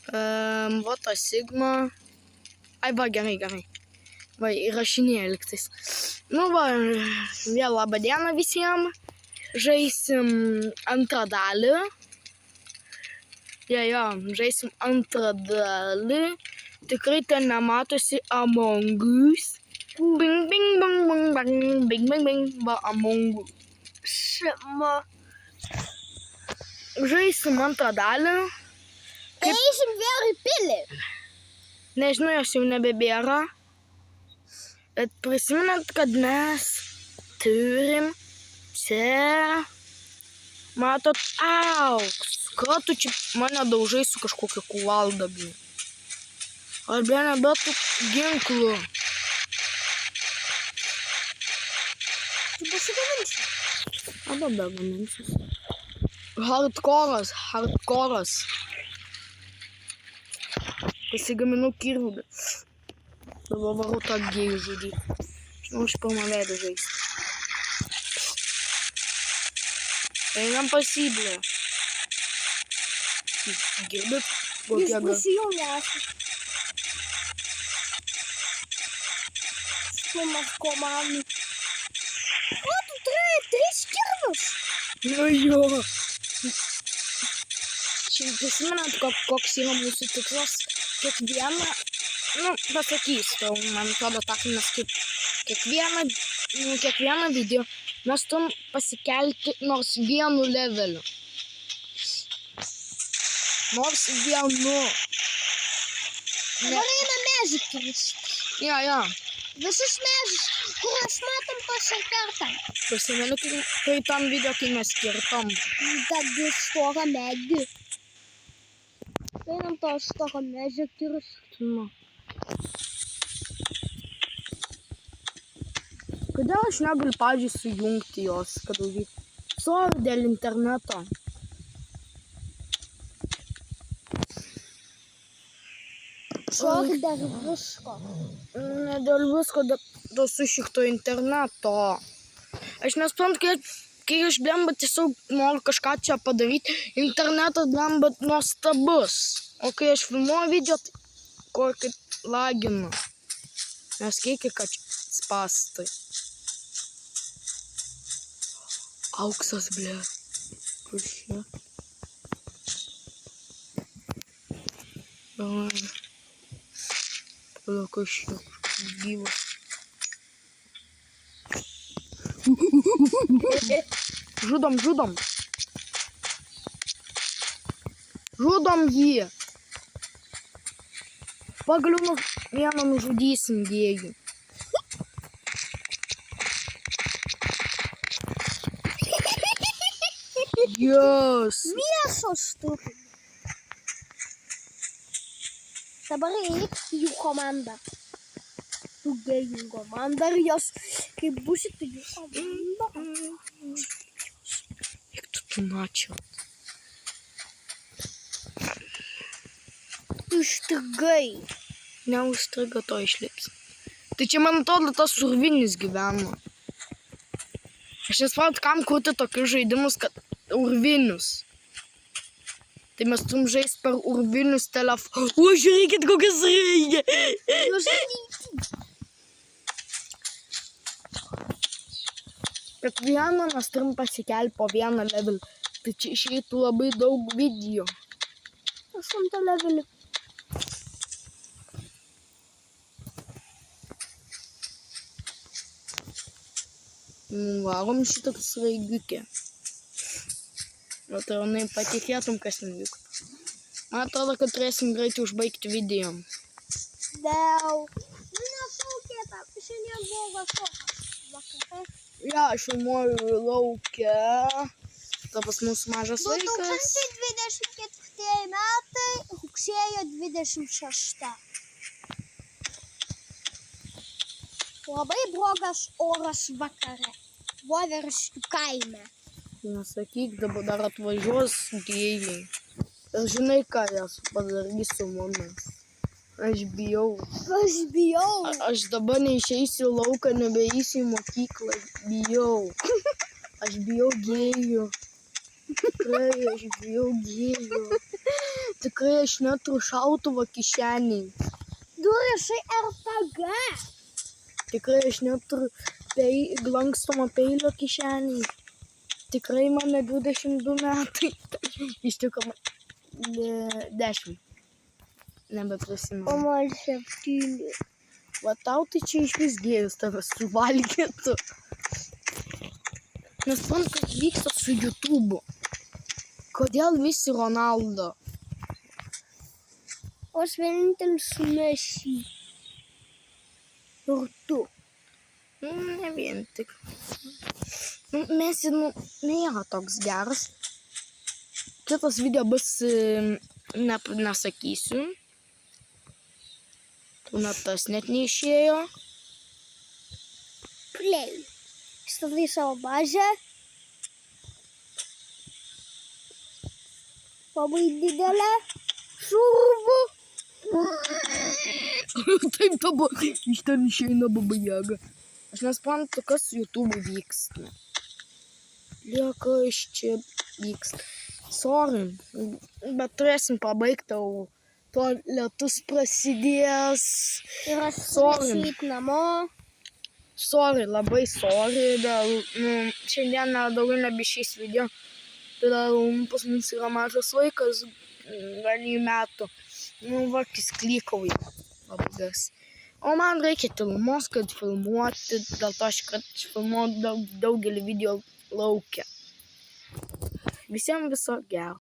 Vota Sigma. Ai, va, gerai. Va, įrašinėja liktais. Nu, va, vėl labą dieną visiems. Žaisim antrą dalį. Jo, žaisim antrą dalį. Tikrai ten nematosi Among Us. Bing, bing, bing, bing, bing, bing, bing, bing. Va, Among Us. Žaisim antrą dalį. Eisim vėl į pilį. Nežinau, jos jau nebebėra. Bet prisimenat, kad mes turim čia, matot, auks. Ką tu čia mane daužai su kažkokia kuvalda, blė? Ar blė nebetų ginklų? Tu pasigaminsi? Arba begaminsiu. Hardcore'as. Pasigaminau kirvį. Dabar varau tą gėjų žudyti. Žinau, aš pirmą veidą žaisti. Einam pasiblė. Girdit? Jis prisijungęs. Stumas komandų. O, tu turi 3 kirvius. Nu jo. Šiandien prisimenat, koks yra mūsų tikslas. Kiekvieną, pasakysiu, man atrodo, takinas kaip kiekvieną video mes turim pasikelti nors vienu leveliu. Nors vienu. Dabar eina mežikiris. Jo. Visus mežus, kuriuos matom pasikartam. Prisimenu, kai tam video, kai mes skirtom. Tad storą medį. Einam to storą mežikiris. Kodėl aš negaliu, pavyzdžiui, sujungti jos, kad daugiau? Sorry dėl interneto. Sorry dėl visko. Ne dėl visko, dėl sušikto interneto. Aš nesprantu, kai aš blemba tiesiog noriu kažką čia padaryti, internetas blemba nuostabus. O kai aš filmuoju video, tai kokį laginu. Nes kiek kad spastai. Auksas, blė. Kur šia? Pala, kas šia? Gyvas. Žudom. Žudom jį. Pagaliau vieną nužudysim gėjų. Yes. Mėsos turi. Dabar eik jų komandą. Tu gėjų komandą ir jos, kai būsit jų komandą. Jak tu načio. Užstrigai. Neužstriga, to išlips. Tai čia, man atrodo, tas urvinis gyvena. Aš nesuprantu, kam kurti tokius žaidimus, kad urvinius. Tai mes turim žaisti per urvinius telefonus. O, žiūrėkit, kokias reikia. Kiekvieną mes turim pasikelti po vieną levelį. Tai čia išeitų labai daug video. 8 levelį. Varom šitą sraigiukę. O tai jau patikėtum, kas nevyko. Man atrodo, kad turėsim greitai užbaigti video. Dėl. Nesaukėta, šiandien buvo vakare. Ja, aš filmuoju lauke. Ta pas mūsų mažas vaikas. 2024 metai, rugsėjo 26. Labai blogas oras vakare. Voveržkių kaime. Nesakyk, dabar dar atvažiuos gėjai. Ir žinai, ką jas padarys su mumis. Aš bijau. Aš dabar neišeisiu į lauką, nebeisiu į mokyklą. Bijau. Aš bijau gėjų. Tikrai, aš bijau gėjų. Tikrai aš neturiu šautuvo kišeniai. Durišai RPG. Tikrai aš neturiu lankstomo peilio kišeniai. Tikrai man 22 metai. Iš tikrųjų 10. Nebeprisimenu. O man 7. Va tau tai čia iš vis gėjus tave suvalgytų. Nes man kas vyksta su YouTube'u. Kodėl visi Ronaldo? O aš vienintelis su Messi. Ir tu. Ne vien tik. Messi, nėra toks geras. Kitas video bus, nesakysiu. Net tas net neišėjo. Play. Statai savo bazę. Labai didelę. Šurbu. Taip tavo, iš ten išeina Baba Jaga. Aš nesuprantu, kas su YouTube vyksta. Lieka iš čia vyksta. Sorry, bet turėsim pabaigti, to lietus prasidės. Ir aš Sorry. išeit namo. Sorry, labai sorry, dėl, šiandien daugiau nebeišeis video. Todėl pas mus yra mažas vaikas, gal metų. Vakis klykauja labai garsiai. O man reikia tylumos, kad filmuoti, dėl to aš filmuoju daugelį video laukia. Visiems viso gero.